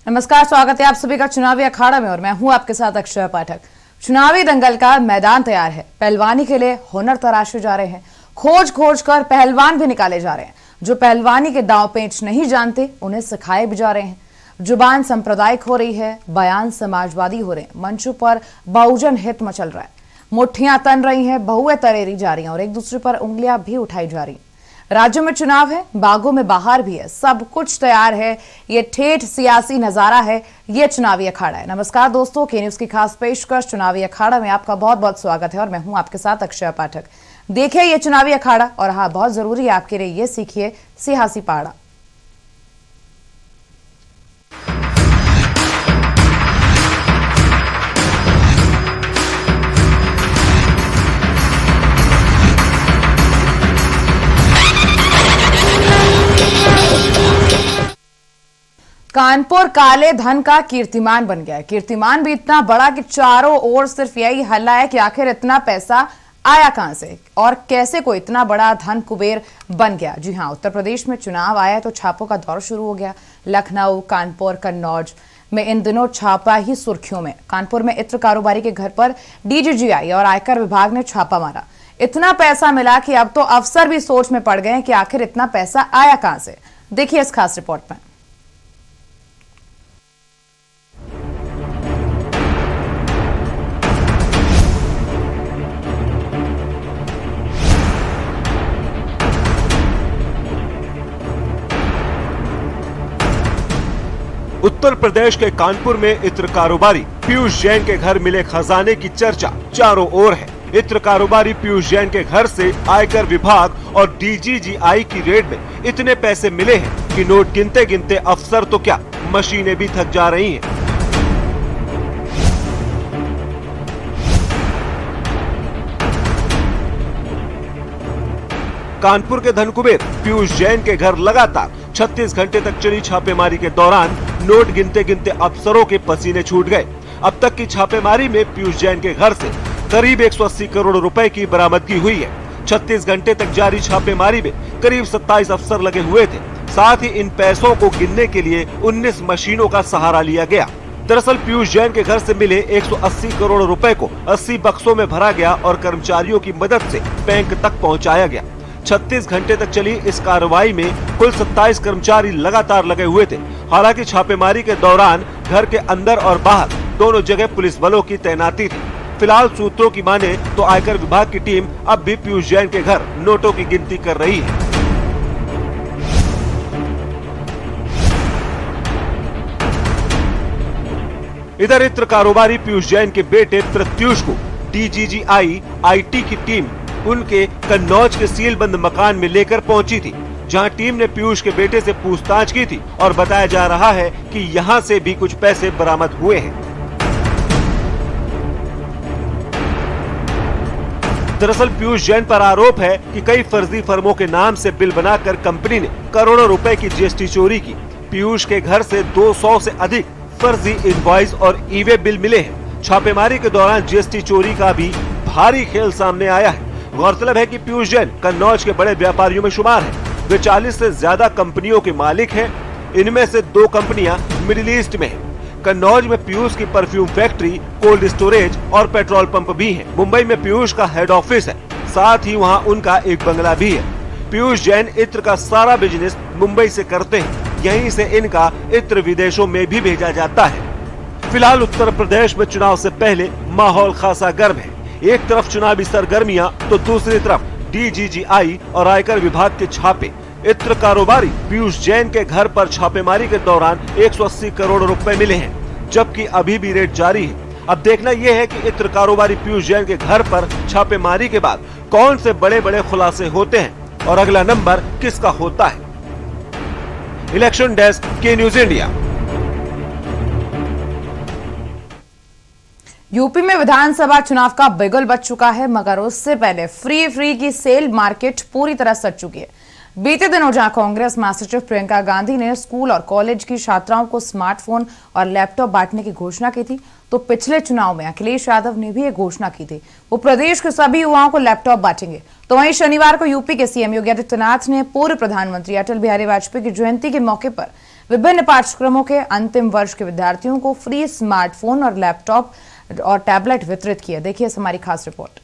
नमस्कार, स्वागत है आप सभी का चुनावी अखाड़ा में और मैं हूं आपके साथ अक्षय पाठक। चुनावी दंगल का मैदान तैयार है। पहलवानी के लिए हुनर तराशे जा रहे हैं। खोज खोज कर पहलवान भी निकाले जा रहे हैं। जो पहलवानी के दांव पेंच नहीं जानते उन्हें सिखाए भी जा रहे हैं। जुबान सांप्रदायिक हो रही है, बयान समाजवादी हो रहे हैं, मंचों पर बहुजन हित मचल रहा है, मुठ्ठियां तन रही हैं, बहुएं तरेरी जा रही हैं और एक दूसरे पर उंगलियां भी उठाई जा रही हैं। राज्यों में चुनाव है, बागों में बहार भी है, सब कुछ तैयार है। ये ठेठ सियासी नजारा है, ये चुनावी अखाड़ा है। नमस्कार दोस्तों, के न्यूज की खास पेशकश चुनावी अखाड़ा में आपका बहुत बहुत स्वागत है और मैं हूं आपके साथ अक्षय पाठक। देखिए ये चुनावी अखाड़ा और हाँ, बहुत जरूरी है आपके लिए ये सीखिए सियासी पहाड़ा। कानपुर काले धन का कीर्तिमान बन गया है। कीर्तिमान भी इतना बड़ा कि चारों ओर सिर्फ यही हल्ला है कि आखिर इतना पैसा आया कहां से और कैसे कोई इतना बड़ा धन कुबेर बन गया। जी हां, उत्तर प्रदेश में चुनाव आया तो छापों का दौर शुरू हो गया। लखनऊ, कानपुर, कन्नौज में इन दिनों छापा ही सुर्खियों में। कानपुर में इत्र कारोबारी के घर पर डीजीजीआई और आयकर विभाग ने छापा मारा। इतना पैसा मिला कि अब तो अफसर भी सोच में पड़ गए कि आखिर इतना पैसा आया कहां से। देखिए इस खास रिपोर्ट में। उत्तर प्रदेश के कानपुर में इत्र कारोबारी पीयूष जैन के घर मिले खजाने की चर्चा चारों ओर है। इत्र कारोबारी पीयूष जैन के घर से आयकर विभाग और डीजीजीआई की रेड में इतने पैसे मिले हैं कि नोट गिनते गिनते अफसर तो क्या, मशीनें भी थक जा रही हैं। कानपुर के धन कुबेर पीयूष जैन के घर लगातार 36 घंटे तक चली छापेमारी के दौरान नोट गिनते गिनते अफसरों के पसीने छूट गए। अब तक की छापेमारी में पीयूष जैन के घर से करीब 180 करोड़ रुपए की बरामदगी हुई है। 36 घंटे तक जारी छापेमारी में करीब 27 अफसर लगे हुए थे। साथ ही इन पैसों को गिनने के लिए 19 मशीनों का सहारा लिया गया। दरअसल पीयूष जैन के घर से मिले 180 करोड़ रुपए को 80 बक्सों में भरा गया और कर्मचारियों की मदद से बैंक तक पहुँचाया गया। 36 घंटे तक चली इस कार्रवाई में कुल 27 कर्मचारी लगातार लगे हुए थे। हालांकि छापेमारी के दौरान घर के अंदर और बाहर दोनों जगह पुलिस बलों की तैनाती थी। फिलहाल सूत्रों की माने तो आयकर विभाग की टीम अब भी पीयूष जैन के घर नोटों की गिनती कर रही है। इधर इत्र कारोबारी पीयूष जैन के बेटे प्रत्यूष को डीजीजीआई आईटी की टीम उनके कन्नौज के सीलबंद मकान में लेकर पहुंची थी, जहां टीम ने पीयूष के बेटे से पूछताछ की थी और बताया जा रहा है कि यहां से भी कुछ पैसे बरामद हुए हैं। दरअसल पीयूष जैन पर आरोप है कि कई फर्जी फर्मों के नाम से बिल बनाकर कंपनी ने करोड़ों रुपए की जीएसटी चोरी की। पीयूष के घर से 200 से अधिक फर्जी इनवॉइस और ई-वे बिल मिले हैं। छापेमारी के दौरान जीएसटी चोरी का भी भारी खेल सामने आया है। गौरतलब है कि पीयूष जैन कन्नौज के बड़े व्यापारियों में शुमार है। वे 40 से ज्यादा कंपनियों के मालिक हैं। इनमें से 2 कंपनियां मिडिल ईस्ट में हैं। कन्नौज में पीयूष की परफ्यूम फैक्ट्री, कोल्ड स्टोरेज और पेट्रोल पंप भी है। मुंबई में पीयूष का हेड ऑफिस है, साथ ही वहां उनका एक बंगला भी है। पीयूष जैन इत्र का सारा बिजनेस मुंबई से करते हैं। यहीं से इनका इत्र विदेशों में भी भेजा जाता है। फिलहाल उत्तर प्रदेश में चुनाव से पहले माहौल खासा गर्म है। एक तरफ चुनावी सरगर्मियां तो दूसरी तरफ डीजीजीआई और आयकर विभाग के छापे। इत्र कारोबारी पीयूष जैन के घर पर छापेमारी के दौरान 180 करोड़ रुपए मिले हैं, जबकि अभी भी रेड जारी है। अब देखना यह है कि इत्र कारोबारी पीयूष जैन के घर पर छापेमारी के बाद कौन से बड़े बड़े खुलासे होते हैं और अगला नंबर किसका होता है। इलेक्शन डेस्क, के न्यूज इंडिया। यूपी में विधानसभा चुनाव का बिगुल बज चुका है, मगर उससे पहले फ्री की सेल मार्केट पूरी तरह सज चुकी है। बीते दिनों जहां कांग्रेस महासचिव प्रियंका गांधी ने स्कूल और कॉलेज की छात्राओं को स्मार्टफोन और लैपटॉप बांटने की घोषणा की थी, तो पिछले चुनाव में अखिलेश यादव ने भी ये घोषणा की थी। वो प्रदेश के सभी युवाओं को लैपटॉप बांटेंगे। तो वहीं शनिवार को यूपी के सीएम योगी आदित्यनाथ ने पूर्व प्रधानमंत्री अटल बिहारी वाजपेयी की जयंती के मौके पर विभिन्न पाठ्यक्रमों के अंतिम वर्ष के विद्यार्थियों को फ्री स्मार्टफोन और लैपटॉप और टैबलेट वितरित किए। देखिए इस हमारी खास रिपोर्ट।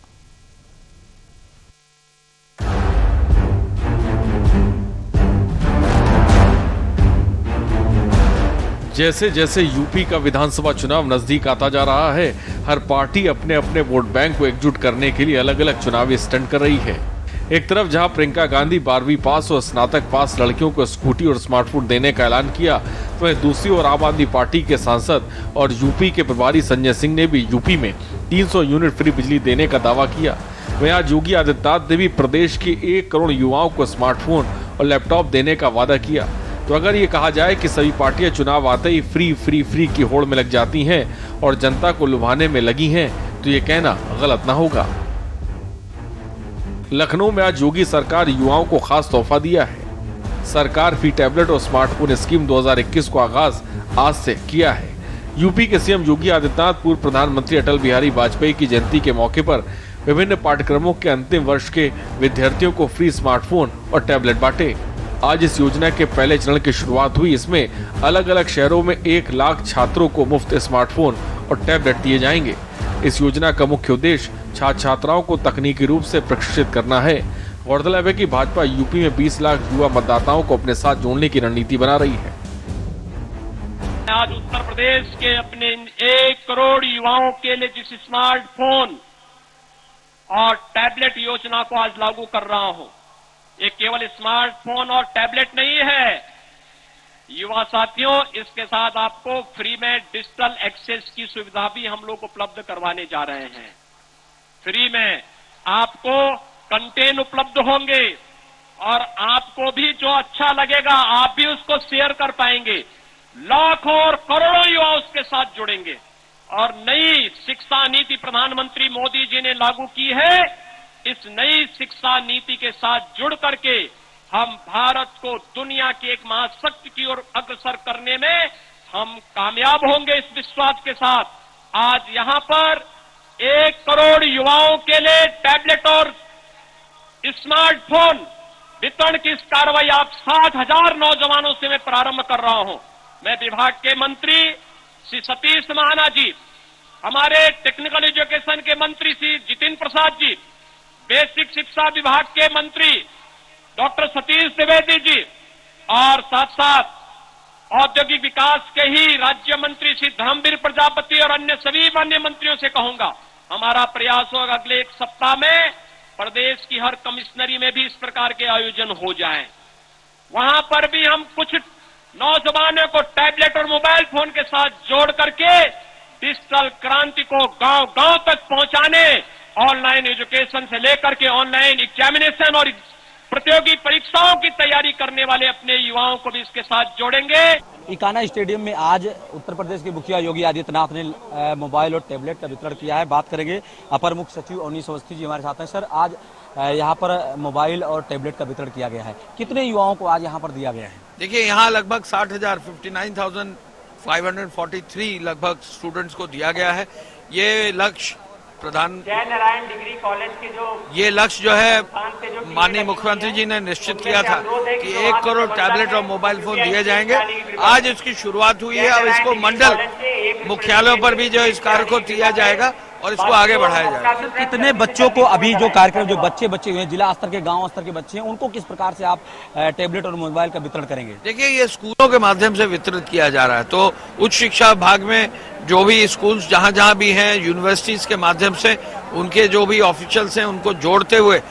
जैसे जैसे यूपी का विधानसभा चुनाव नजदीक आता जा रहा है, हर पार्टी अपने अपने वोट बैंक को एकजुट करने के लिए अलग अलग चुनावी स्टंट कर रही है। एक तरफ जहां प्रियंका गांधी 12वीं पास और स्नातक पास लड़कियों को स्कूटी और स्मार्टफोन देने का ऐलान किया, तो वहीं दूसरी ओर आम आदमी पार्टी के सांसद और यूपी के प्रभारी संजय सिंह ने भी यूपी में 300 यूनिट फ्री बिजली देने का दावा किया। वहीं आज योगी आदित्यनाथ ने भी प्रदेश के 1 करोड़ युवाओं को स्मार्टफोन और लैपटॉप देने का वादा किया। तो अगर ये कहा जाए कि सभी पार्टियां चुनाव आते ही फ्री फ्री फ्री की होड़ में लग जाती हैं और जनता को लुभाने में लगी हैं, तो ये कहना गलत ना होगा। लखनऊ में आज योगी सरकार युवाओं को खास तोहफा दिया है। सरकार फ्री टैबलेट और स्मार्टफोन स्कीम 2021 को आगाज आज से किया है। यूपी के सीएम योगी आदित्यनाथ पूर्व प्रधानमंत्री अटल बिहारी वाजपेयी की जयंती के मौके पर विभिन्न पाठ्यक्रमों के अंतिम वर्ष के विद्यार्थियों को फ्री स्मार्टफोन और टैबलेट बांटे। आज इस योजना के पहले चरण की शुरुआत हुई। इसमें अलग अलग शहरों में 1 लाख छात्रों को मुफ्त स्मार्टफोन और टैबलेट दिए जाएंगे। इस योजना का मुख्य उद्देश्य छात्र छात्राओं को तकनीकी रूप से प्रशिक्षित करना है। गौरतलब है कि भाजपा यूपी में 20 लाख युवा मतदाताओं को अपने साथ जोड़ने की रणनीति बना रही है। आज उत्तर प्रदेश के अपने 1 करोड़ युवाओं के लिए जिस स्मार्टफोन और टैबलेट योजना को आज लागू कर रहा हूं, ये केवल स्मार्टफोन और टैबलेट नहीं है युवा साथियों, इसके साथ आपको फ्री में डिजिटल एक्सेस की सुविधा भी हम लोग उपलब्ध करवाने जा रहे हैं। फ्री में आपको कंटेंट उपलब्ध होंगे और आपको भी जो अच्छा लगेगा आप भी उसको शेयर कर पाएंगे। लाखों और करोड़ों युवा उसके साथ जुड़ेंगे और नई शिक्षा नीति प्रधानमंत्री मोदी जी ने लागू की है। इस नई शिक्षा नीति के साथ जुड़ करके हम भारत को दुनिया की एक महाशक्ति की ओर अग्रसर करने में हम कामयाब होंगे। इस विश्वास के साथ आज यहां पर 1 करोड़ युवाओं के लिए टैबलेट और स्मार्टफोन वितरण की इस कार्रवाई आप 60,000 नौजवानों से मैं प्रारंभ कर रहा हूं। मैं विभाग के मंत्री श्री सतीश महाना जी, हमारे टेक्निकल एजुकेशन के मंत्री श्री जितिन प्रसाद जी, बेसिक शिक्षा विभाग के मंत्री डॉक्टर सतीश द्विवेदी जी और साथ साथ औद्योगिक विकास के ही राज्य मंत्री श्री धर्मवीर प्रजापति और अन्य सभी मान्य मंत्रियों से कहूंगा, हमारा प्रयास होगा अगले 1 सप्ताह में प्रदेश की हर कमिश्नरी में भी इस प्रकार के आयोजन हो जाएं। वहां पर भी हम कुछ नौजवानों को टैबलेट और मोबाइल फोन के साथ जोड़ करके डिजिटल क्रांति को गांव गांव तक पहुंचाने, ऑनलाइन एजुकेशन से लेकर के ऑनलाइन एग्जामिनेशन और प्रतियोगी परीक्षाओं की तैयारी करने वाले अपने युवाओं को भी इसके साथ जोड़ेंगे। इकाना स्टेडियम में आज उत्तर प्रदेश के मुखिया योगी आदित्यनाथ ने मोबाइल और टैबलेट का वितरण किया है। बात करेंगे अपर मुख्य सचिव अवनीश अवस्थी जी हमारे साथ हैं। सर, आज यहाँ पर मोबाइल और टैबलेट का वितरण किया गया है, कितने युवाओं को आज यहाँ पर दिया गया है? देखिए, यहाँ लगभग 60,000 59,543 लगभग स्टूडेंट्स को दिया गया है। ये लक्ष्य जयनारायण डिग्री कॉलेज के ये लक्ष्य जो है माननीय मुख्यमंत्री जी ने निश्चित किया था कि 1 करोड़ टैबलेट और मोबाइल फोन दिए जाएंगे। आज इसकी शुरुआत हुई है। अब इसको मंडल मुख्यालयों पर भी जो इस कार्य को किया जाएगा और इसको आगे बढ़ाया जाएगा। कितने बच्चों को अभी जो कार्यक्रम जो बच्चे हुए जिला स्तर के गांव स्तर के बच्चे हैं, उनको किस प्रकार से आप टैबलेट और मोबाइल का वितरण करेंगे? देखिए, ये स्कूलों के माध्यम से वितरित किया जा रहा है। तो उच्च शिक्षा विभाग में जो भी स्कूल जहां जहां भी हैं, यूनिवर्सिटीज के माध्यम से उनके जो भी ऑफिशियल्स हैं उनको जोड़ते हुए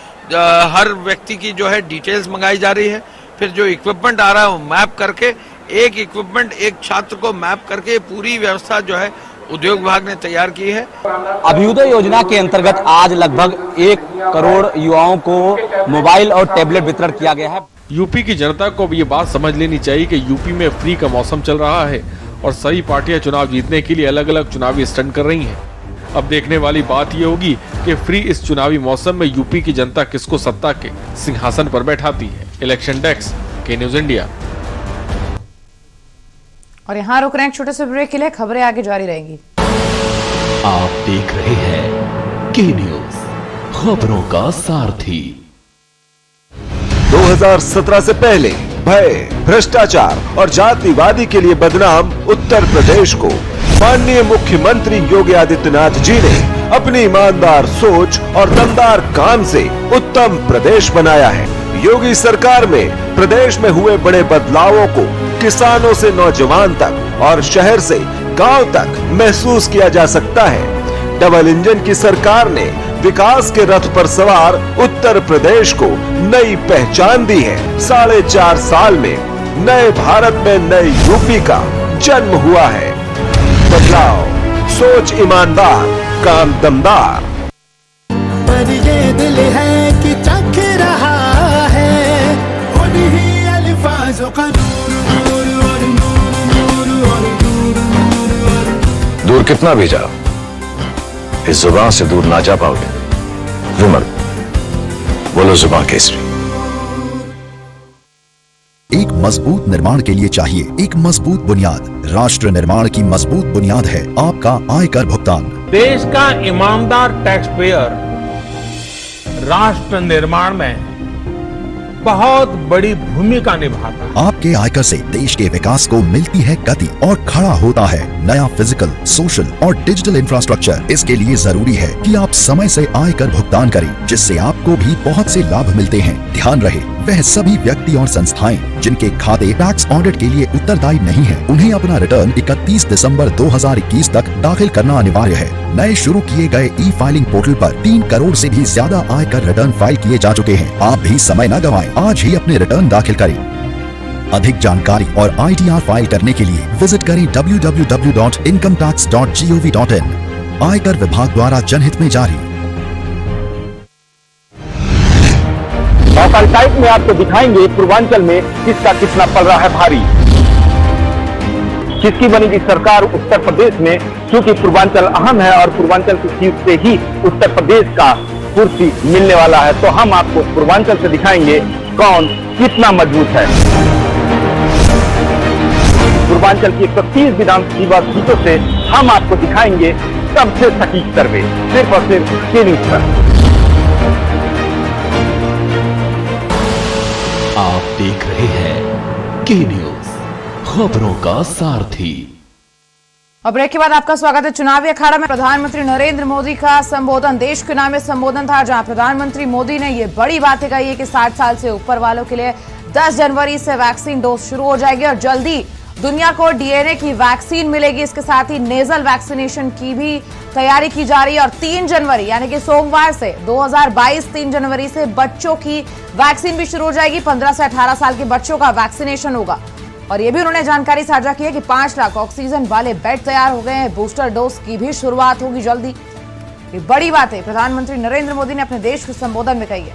हर व्यक्ति की जो है डिटेल्स मंगाई जा रही है। फिर जो इक्विपमेंट आ रहा है वो मैप करके, एक इक्विपमेंट एक छात्र को मैप करके पूरी व्यवस्था जो है उद्योग विभाग ने तैयार की है। अभ्युदय योजना के अंतर्गत आज लगभग 1 करोड़ युवाओं को मोबाइल और टैबलेट वितरण किया गया है। यूपी की जनता को अब ये बात समझ लेनी चाहिए कि यूपी में फ्री का मौसम चल रहा है और सभी पार्टियां चुनाव जीतने के लिए अलग अलग चुनावी स्टंट कर रही हैं। अब देखने वाली बात ये होगी कि फ्री इस चुनावी मौसम में यूपी की जनता किसको सत्ता के सिंहासन पर बैठाती है। इलेक्शन डेस्क, के न्यूज इंडिया। और यहाँ रुक रहे हैं छोटे से ब्रेक के लिए, खबरें आगे जारी रहेंगी। आप देख रहे हैं के न्यूज, खबरों का सारथी। 2017 से पहले भय, भ्रष्टाचार और जातिवादी के लिए बदनाम उत्तर प्रदेश को माननीय मुख्यमंत्री योगी आदित्यनाथ जी ने अपनी ईमानदार सोच और दमदार काम से उत्तम प्रदेश बनाया है। योगी सरकार में प्रदेश में हुए बड़े बदलावों को किसानों से नौजवान तक और शहर से गांव तक महसूस किया जा सकता है। डबल इंजन की सरकार ने विकास के रथ पर सवार उत्तर प्रदेश को नई पहचान दी है। 4.5 साल में नए भारत में नए यूपी का जन्म हुआ है। बदलाव, सोच ईमानदार, काम दमदार। पर ये दिल है कि चख रहा है उन्हीं अल्फाजों का दूर कितना भी जाओ, इस जुबान से दूर ना जा पाओगे। विमल, बोलो जुबान केसरी। एक मजबूत निर्माण के लिए चाहिए एक मजबूत बुनियाद। राष्ट्र निर्माण की मजबूत बुनियाद है आपका आयकर भुगतान। देश का ईमानदार टैक्स पेयर राष्ट्र निर्माण में बहुत बड़ी भूमिका निभाता है। आपके आयकर से देश के विकास को मिलती है गति और खड़ा होता है नया फिजिकल, सोशल और डिजिटल इंफ्रास्ट्रक्चर। इसके लिए जरूरी है कि आप समय से आयकर भुगतान करें, जिससे आपको भी बहुत से लाभ मिलते हैं। ध्यान रहे, वह सभी व्यक्ति और संस्थाएं जिनके खाते टैक्स ऑडिट के लिए उत्तरदायी नहीं है, उन्हें अपना रिटर्न 31 दिसंबर 2021 तक दाखिल करना अनिवार्य है। नए शुरू किए गए ई फाइलिंग पोर्टल पर 3 करोड़ से भी ज्यादा आयकर रिटर्न फाइल किए जा चुके हैं। आप भी समय न गंवाएं, आज ही अपने रिटर्न दाखिल करें। अधिक जानकारी और ITR फाइल करने के लिए विजिट करें www.incometax.gov.in। आयकर विभाग द्वारा जनहित में जारी। भोपाल टाइप में आपको दिखाएंगे पूर्वांचल में किसका कितना पल रहा है भारी। किसकी बनेगी सरकार उत्तर प्रदेश में, क्योंकि पूर्वांचल अहम है और पूर्वांचल की सीट से ही उत्तर प्रदेश का कुर्सी मिलने वाला है। तो हम आपको पूर्वांचल से दिखाएंगे कौन कितना मजबूत है। पूर्वांचल की 130 विधानसभा सीटों से हम आपको दिखाएंगे सबसे सटीक सर्वे, सिर्फ और सिर्फ के न्यूज पर। आप देख रहे हैं के न्यूज, खबरों का सारथी। और ब्रेक के बाद आपका स्वागत है। चुनावी अखाड़ा में प्रधानमंत्री नरेंद्र मोदी का संबोधन, देश के नाम में संबोधन था, जहां प्रधानमंत्री मोदी ने ये बड़ी बातें कही है कि 60 साल से ऊपर वालों के लिए 10 जनवरी से वैक्सीन डोज शुरू हो जाएगी और जल्दी दुनिया को DNA की वैक्सीन मिलेगी। इसके साथ ही नेजल वैक्सीनेशन की भी तैयारी की जा रही है और 3 जनवरी यानी कि सोमवार से 2022 3 जनवरी से बच्चों की वैक्सीन भी शुरू हो जाएगी। 15 से 18 साल के बच्चों का वैक्सीनेशन होगा। और ये भी उन्होंने जानकारी साझा की है कि 5 लाख ऑक्सीजन वाले बेड तैयार हो गए हैं। बूस्टर डोज की भी शुरुआत होगी जल्दी। ये बड़ी बात है प्रधानमंत्री नरेंद्र मोदी ने अपने देश के संबोधन में कही है।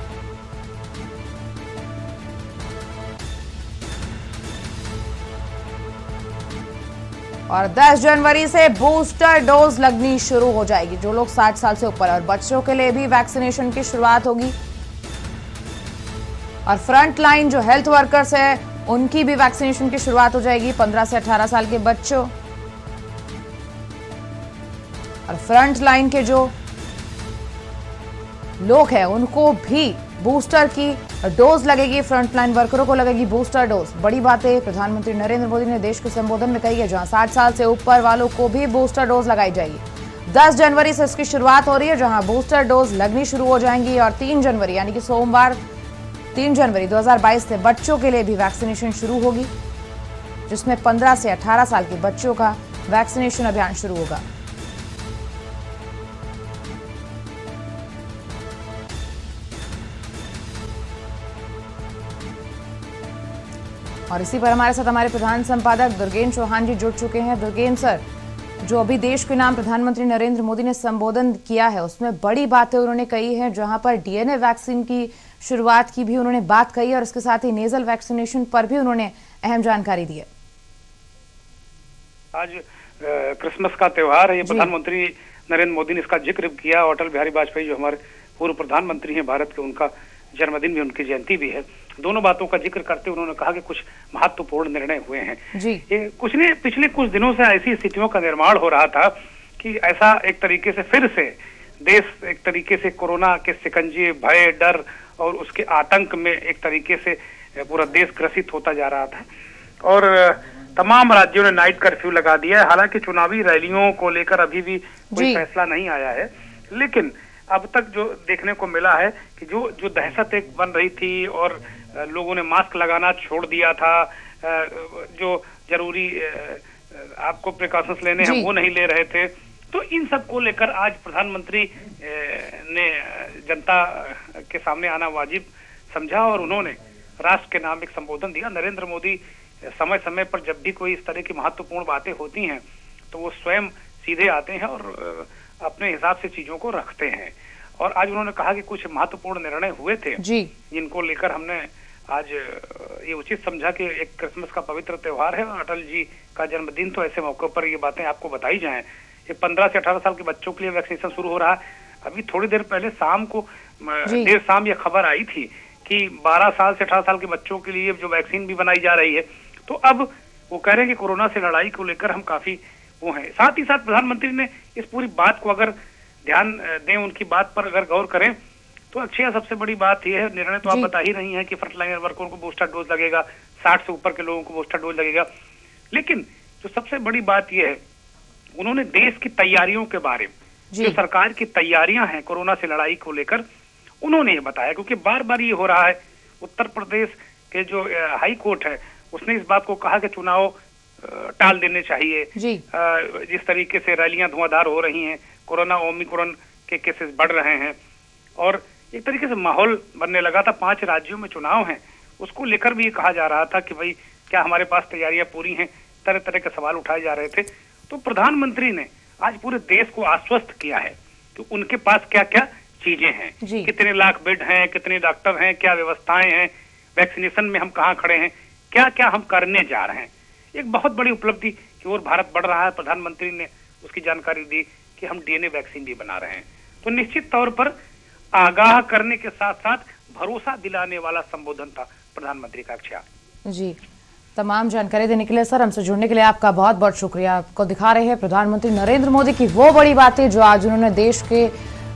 और 10 जनवरी से बूस्टर डोज लगनी शुरू हो जाएगी। जो लोग 60 साल से ऊपर और बच्चों के लिए भी वैक्सीनेशन की शुरुआत होगी। और फ्रंट लाइन जो हेल्थ वर्कर्स है उनकी भी वैक्सीनेशन की शुरुआत हो जाएगी। 15 से 18 साल के बच्चों और फ्रंट लाइन के जो लोग हैं उनको भी बूस्टर की डोज लगेगी। फ्रंट लाइन वर्करों को लगेगी बूस्टर डोज। बड़ी बातें प्रधानमंत्री नरेंद्र मोदी ने देश के संबोधन में कही है, जहां 60 साल से ऊपर वालों को भी बूस्टर डोज लगाई जाएगी। 10 जनवरी से इसकी शुरुआत हो रही है, जहां बूस्टर डोज लगनी शुरू हो जाएंगी और 3 जनवरी यानी कि सोमवार 3 जनवरी 2022 से बच्चों के लिए भी वैक्सीनेशन शुरू होगी, जिसमें 15 से 18 साल के बच्चों का वैक्सीनेशन अभियान शुरू होगा। और इसी पर हमारे साथ हमारे प्रधान संपादक दुर्गेन चौहान जी जुड़ चुके हैं। दुर्गेन सर, जो अभी देश के नाम प्रधानमंत्री नरेंद्र मोदी ने संबोधन किया है उसमें बड़ी बातें उन्होंने कही है, जहां पर DNA वैक्सीन की शुरुआत की भी उन्होंने बात कही है और इसके साथ ही नेजल वैक्सीनेशन पर भी उन्होंने अहम जानकारी दी है। आज क्रिसमस का त्योहार है, ये प्रधानमंत्री नरेंद्र मोदी ने इसका जिक्र किया। अटल बिहारी वाजपेयी जो हमारे पूर्व प्रधानमंत्री हैं भारत के, उनका जन्मदिन भी, उनकी जयंती भी है। दोनों बातों का जिक्र करते उन्होंने कहा कि कुछ महत्वपूर्ण निर्णय हुए हैं जी। पिछले कुछ दिनों से ऐसी स्थितियों का निर्माण हो रहा था कि ऐसा एक तरीके से फिर से देश एक तरीके से कोरोना के शिकंजे, भय, डर और उसके आतंक में एक तरीके से पूरा देश ग्रसित होता जा रहा था और तमाम राज्यों ने नाइट कर्फ्यू लगा दिया है। हालांकि चुनावी रैलियों को लेकर अभी भी कोई फैसला नहीं आया है, लेकिन अब तक जो देखने को मिला है कि जो दहशत एक बन रही थी और लोगों ने मास्क लगाना छोड़ दिया था, जो जरूरी आपको प्रिकॉशंस लेने हैं वो नहीं ले रहे थे, तो इन सब को लेकर आज प्रधानमंत्री ने जनता के सामने आना वाजिब समझा और उन्होंने राष्ट्र के नाम एक संबोधन दिया। नरेंद्र मोदी समय समय पर जब भी कोई इस तरह की महत्वपूर्ण बातें होती हैं तो वो स्वयं सीधे आते हैं और अपने हिसाब से चीजों को रखते हैं। और आज उन्होंने कहा कि कुछ महत्वपूर्ण निर्णय हुए थे जिनको लेकर हमने आज ये उचित समझा कि एक क्रिसमस का पवित्र त्योहार है और अटल जी का जन्मदिन, तो ऐसे मौके पर ये बातें आपको बताई जाएं। ये 15 से 18 साल के बच्चों के लिए वैक्सीनेशन शुरू हो रहा है। अभी थोड़ी देर पहले शाम को देर शाम ये खबर आई थी कि 12 साल से 18 साल के बच्चों के लिए जो वैक्सीन भी बनाई जा रही है। तो अब वो कह रहे हैं कि कोरोना से लड़ाई को लेकर हम काफी वो हैं। साथ ही साथ प्रधानमंत्री ने इस पूरी बात को अगर ध्यान दें, उनकी बात पर अगर गौर करें तो अच्छी है। सबसे बड़ी बात यह है, निर्णय तो आप बता ही रही हैं कि फ्रंटलाइन वर्करों को बूस्टर डोज लगेगा, 60 से ऊपर के लोगों को बूस्टर डोज लगेगा। लेकिन जो सबसे बड़ी बात यह है, उन्होंने देश की तैयारियों के बारे में, जो सरकार की तैयारियां हैं कोरोना से लड़ाई को लेकर, उन्होंने ये बताया। क्योंकि बार बार ये हो रहा है, उत्तर प्रदेश के जो हाई कोर्ट है उसने इस बात को कहा कि चुनाव टाल देने चाहिए। जिस तरीके से रैलियां धुआंधार हो रही हैं, कोरोना ओमिक्रॉन के केसेस बढ़ रहे हैं और एक तरीके से माहौल बनने लगा था। 5 राज्यों में चुनाव हैं, उसको लेकर भी ये कहा जा रहा था कि भाई क्या हमारे पास तैयारियां पूरी हैं, तरह तरह के सवाल उठाए जा रहे थे। तो प्रधानमंत्री ने आज पूरे देश को आश्वस्त किया है कि उनके पास क्या क्या चीजें हैं, कितने लाख बेड हैं, कितने डॉक्टर हैं, क्या व्यवस्थाएं हैं, वैक्सीनेशन में हम कहाँ खड़े हैं, क्या क्या हम करने जा रहे हैं। एक बहुत बड़ी उपलब्धि की ओर भारत बढ़ रहा है। प्रधानमंत्री ने उसकी जानकारी दी कि हम डीएनए वैक्सीन भी बना रहे हैं। तो निश्चित तौर पर आगाह करने के साथ साथ भरोसा दिलाने वाला संबोधन था प्रधानमंत्री का। अक्षय जी, तमाम जानकारी देने के लिए सर, हमसे जुड़ने के लिए आपका बहुत बहुत शुक्रिया। आपको दिखा रहे हैं प्रधानमंत्री नरेंद्र मोदी की वो बड़ी बातें जो आज उन्होंने देश के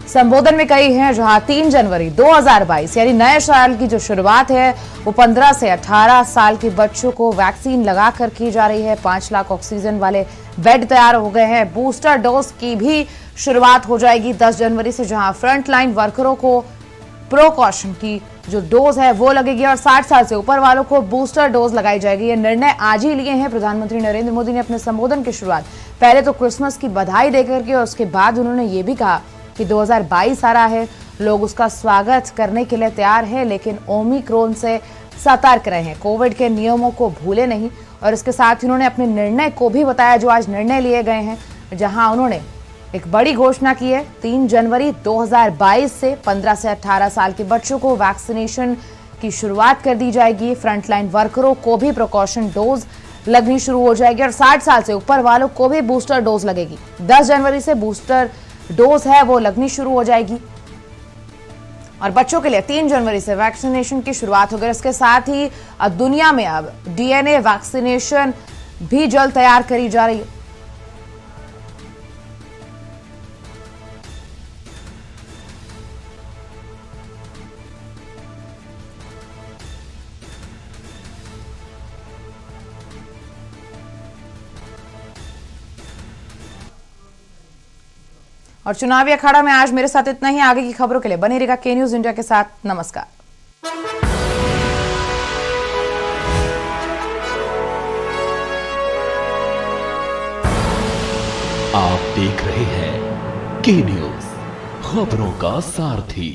संबोधन में कही हैं, जहां 3 जनवरी 2022 यानी नए साल की जो शुरुआत है वो 15 से 18 साल के बच्चों को वैक्सीन लगाकर की जा रही है। 5 लाख ऑक्सीजन वाले बेड तैयार हो गए हैं। बूस्टर डोज की भी शुरुआत हो जाएगी 10 जनवरी से, जहां फ्रंट लाइन वर्करों को प्रिकॉशन की जो डोज है वो लगेगी और 60 साल से ऊपर वालों को बूस्टर डोज लगाई जाएगी। ये निर्णय आज ही लिए हैं प्रधानमंत्री नरेंद्र मोदी ने अपने संबोधन की शुरुआत पहले तो क्रिसमस की बधाई देकर के और उसके बाद उन्होंने ये भी कहा कि 2022 आ रहा है, लोग उसका स्वागत करने के लिए तैयार हैं, लेकिन ओमिक्रॉन से सतर्क रहें, कोविड के नियमों को भूले नहीं। और इसके साथ ही उन्होंने अपने निर्णय को भी बताया जो आज निर्णय लिए गए हैं, जहां उन्होंने एक बड़ी घोषणा की है। 3 जनवरी 2022 से 15 से 18 साल के बच्चों को वैक्सीनेशन की शुरुआत कर दी जाएगी। फ्रंटलाइन वर्करों को भी प्रिकॉशन डोज लगनी शुरू हो जाएगी और 60 साल से ऊपर वालों को भी बूस्टर डोज लगेगी। 10 जनवरी से बूस्टर डोज है वो लगनी शुरू हो जाएगी और बच्चों के लिए 3 जनवरी से वैक्सीनेशन की शुरुआत होगी। इसके साथ ही दुनिया में अब डीएनए वैक्सीनेशन भी जल्द तैयार करी जा रही है। और चुनावी अखाड़ा में आज मेरे साथ इतना ही। आगे की खबरों के लिए बने रहेगा के न्यूज इंडिया के साथ। नमस्कार। आप देख रहे हैं के न्यूज, खबरों का सारथी।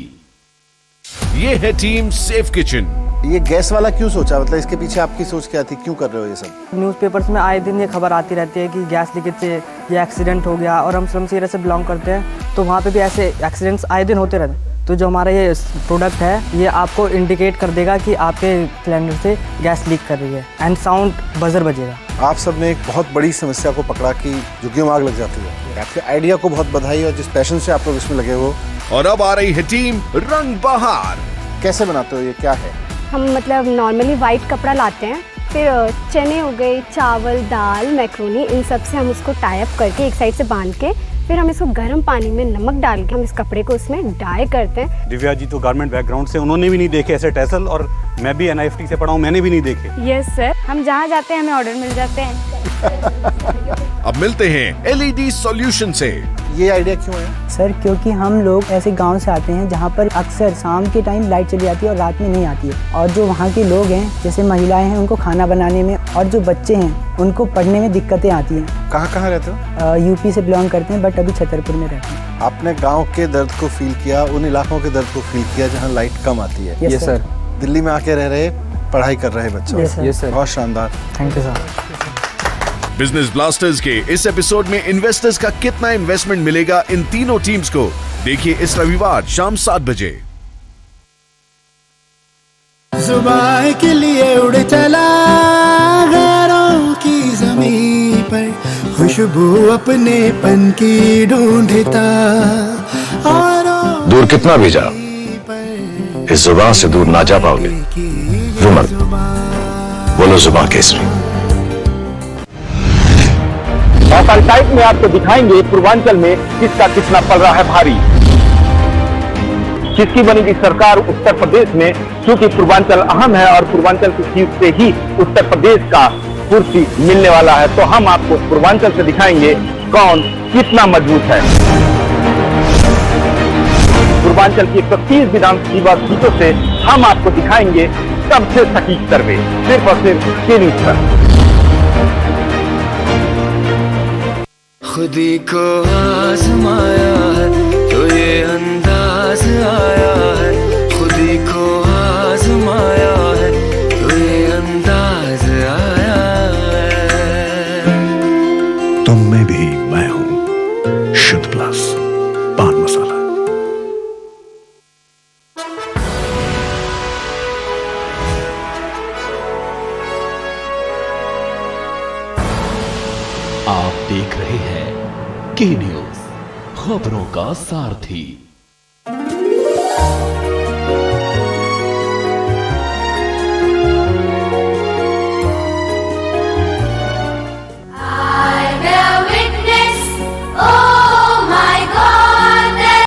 ये है टीम सेफ किचन। ये गैस वाला क्यों सोचा, मतलब इसके पीछे आपकी सोच क्या थी, क्यों कर रहे हो ये सब? न्यूज़पेपर्स में आए दिन ये खबर आती रहती है कि गैस लीकेज से ये एक्सीडेंट हो गया और हम स्लम्स एरिया से बिलोंग करते हैं तो वहाँ पे भी ऐसे एक्सीडेंट्स आए दिन होते रहते हैं। तो जो हमारा ये प्रोडक्ट है ये आपको इंडिकेट कर देगा कि आपके सिलेंडर से गैस लीक कर रही है एंड साउंड बजर बजेगा। आप सब ने एक बहुत बड़ी समस्या को पकड़ा कि झुग्गियों में आग लग जाती है। आपके आइडिया को बहुत बधाई और जिस पैशन से आप लोग इसमें लगे हो। और अब आ रही है टीम रंग बहार। कैसे बनाते हो, ये क्या है? हम मतलब नॉर्मली वाइट कपड़ा लाते हैं, फिर चने हो गए, चावल, दाल, मैक्रोनी, इन सब से हम उसको टाई अप करके एक साइड से बांध के फिर हम इसको गर्म पानी में नमक डाल के हम इस कपड़े को उसमें डाई करते हैं। दिव्या जी तो गारमेंट बैकग्राउंड से, उन्होंने भी नहीं देखे ऐसे टैसल, और मैं भी NIFT से पढ़ा हूँ, मैंने भी नहीं देखे। यस सर, हम जहाँ जाते हैं हमें ऑर्डर मिल जाते हैं। अब मिलते हैं LED सॉल्यूशन से। ये आइडिया क्यों है सर? क्योंकि हम लोग ऐसे गांव से आते हैं जहां पर अक्सर शाम के टाइम लाइट चली जाती है और रात में नहीं आती है, और जो वहां के लोग हैं जैसे महिलाएं हैं उनको खाना बनाने में, और जो बच्चे हैं उनको पढ़ने में दिक्कतें आती हैं। कहाँ रहते हो? यूपी से बिलोंग करते हैं, बट अभी छतरपुर में रहते हैं। आपने गांव के दर्द को फील किया, उन इलाकों के दर्द को फील किया जहां लाइट कम आती है। Yes sir. दिल्ली में आके रह रहे, पढ़ाई कर रहे बच्चे। Yes sir. बहुत शानदार, thank you sir. Business blasters के इस एपिसोड में इन्वेस्टर्स का कितना इन्वेस्टमेंट मिलेगा इन तीनों टीम्स को, देखिए इस रविवार शाम 7 बजे। जुबान के लिए उड़ चला गैरों की ज़मीं पर, खुशबू अपने पन की ढूंढता, और दूर कितना भी जाओ, इस जुबान से दूर ना जा पाओगे। विमल, बोलो जुबान केसरी। और टाइप में आपको दिखाएंगे पूर्वांचल में किसका कितना पड़ रहा है भारी, किसकी बनेगी सरकार उत्तर प्रदेश में, क्योंकि पूर्वांचल अहम है और पूर्वांचल की सीट से ही उत्तर प्रदेश का कुर्सी मिलने वाला है। तो हम आपको पूर्वांचल से दिखाएंगे कौन कितना मजबूत है। पूर्वांचल की 130 विधानसभा सीटों से हम आपको दिखाएंगे सबसे सटीक सर्वे, सिर्फ और सिर्फ के न्यूज़ पर। खुदी को आजमाया है तो ये अंदाज आया है, खुदी को आजमाया है तो ये अंदाज आया है। तुम में भी मैं हूं, शुद्ध प्लस पान मसाला। आप देख रहे हैं के न्यूज़, खबरों का सारथी।